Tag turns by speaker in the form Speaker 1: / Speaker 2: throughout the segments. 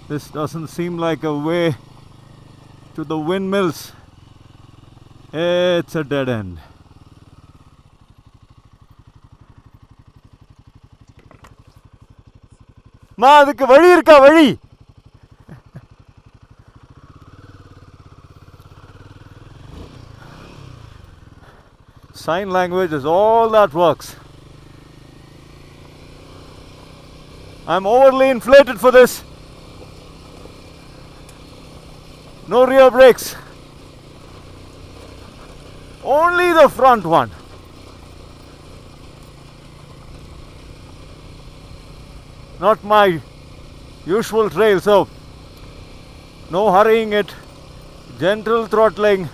Speaker 1: This doesn't seem like a way to the windmills. It's a dead end. Ma, adukku vali irukka vali? Sign language is all that works. I'm overly inflated for this. No rear brakes. Only the front one. Not my usual trail, so no hurrying it. Gentle throttling.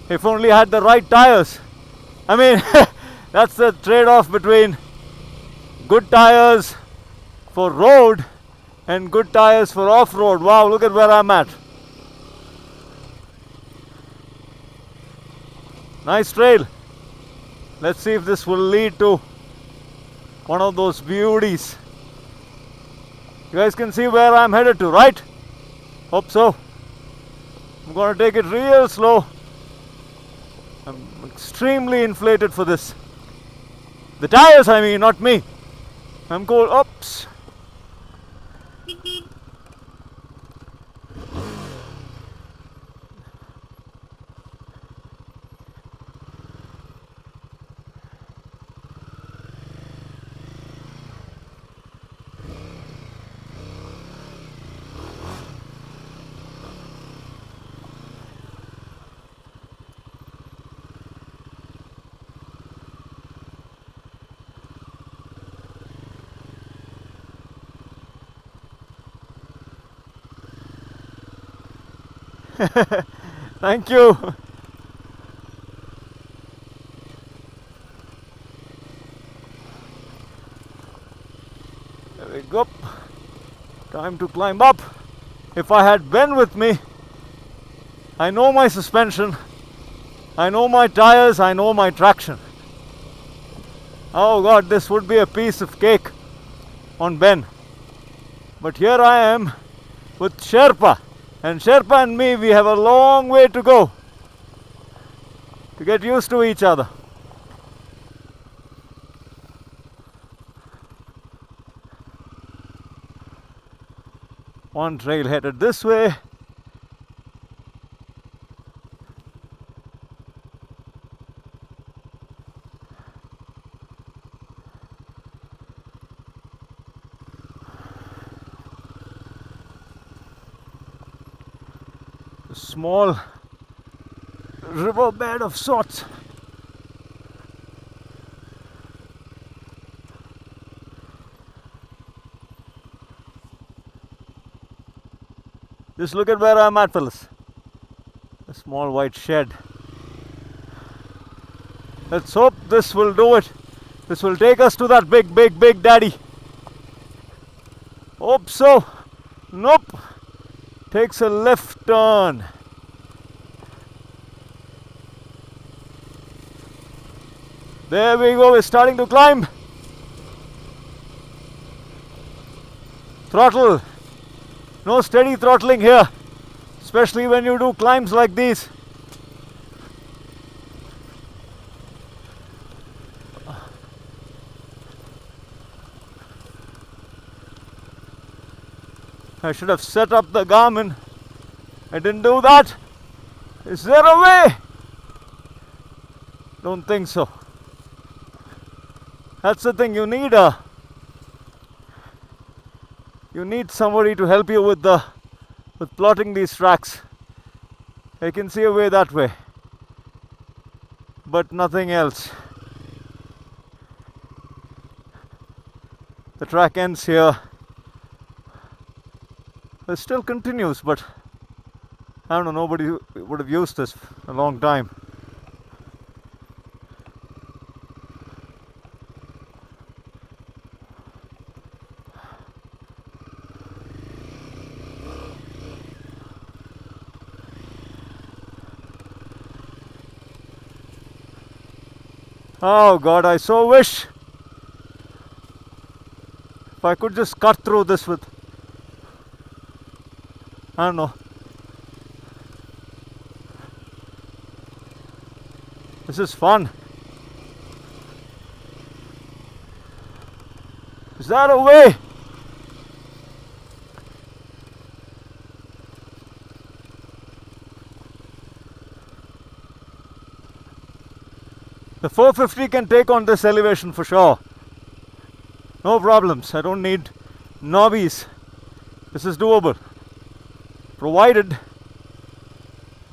Speaker 1: If only I had the right tires. I mean, that's the trade-off between good tires for road and good tires for off-road. Wow, look at where I'm at. Nice trail. Let's see if this will lead to one of those beauties. You guys can see where I'm headed to, right? Hope so. I'm going to take it real slow. I'm extremely inflated for this. The tires, I mean, not me. I'm cold. Oops. Thank you. There we go. Time to climb up. If I had Ben with me, I know my suspension, I know my tires, I know my traction. Oh God, this would be a piece of cake on Ben. But here I am with Sherpa. And Sherpa and me, we have a long way to go to get used to each other. One trail headed this way. A small riverbed of sorts. Just look at where I'm at, fellas. A small white shed. Let's hope this will do it. This will take us to that big daddy. Hope so. Nope. Takes a left turn. There we go. We're starting to climb. Throttle. No steady throttling here, especially when you do climbs like these. I should have set up the Garmin. I didn't do that. Is there a way? Don't think so. That's the thing, you need somebody to help you with plotting these tracks. I can see a way that way, but nothing else. The track ends here. It still continues, but I don't know, nobody would have used this a long time. Oh God, I so wish if I could just cut through this with I don't know. This is fun. Is that a way? The 450 can take on this elevation for sure. No problems. I don't need knobbies. This is doable. Provided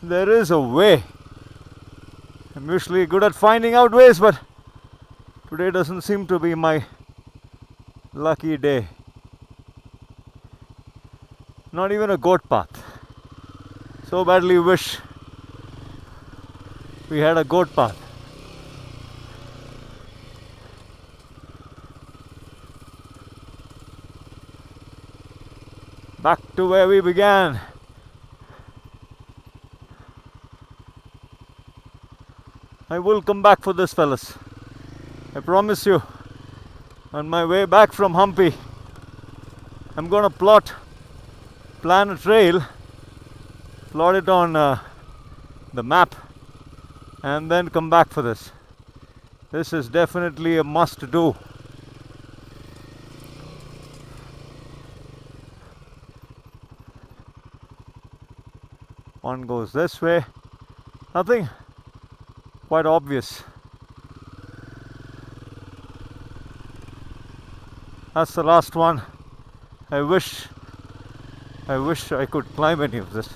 Speaker 1: there is a way. I'm usually good at finding out ways, but today doesn't seem to be my lucky day. Not even a goat path. So badly wish we had a goat path. Back to where we began. I will come back for this, fellas. I promise you. On my way back from Hampi, I'm gonna plan a trail, plot it on the map, and then come back for this. This is definitely a must do. One goes this way. Nothing quite obvious. That's the last one. I wish I could climb any of this.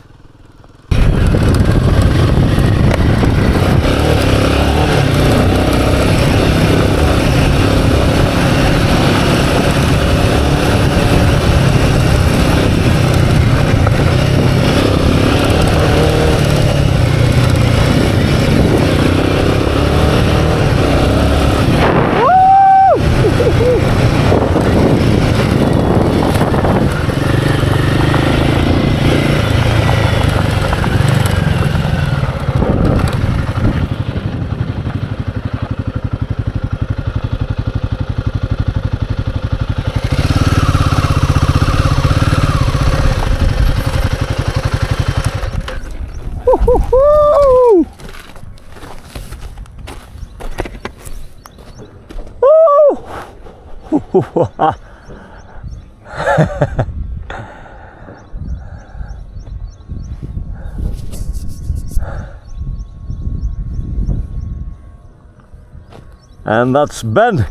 Speaker 1: And that's Ben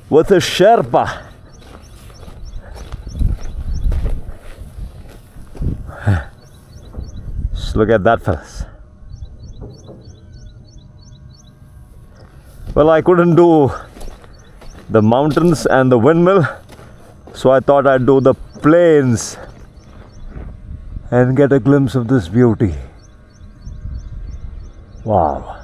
Speaker 1: with a Sherpa. Just look at that, fellas. Well, I couldn't do the mountains and the windmill, so I thought I'd do the plains and get a glimpse of this beauty. Wow.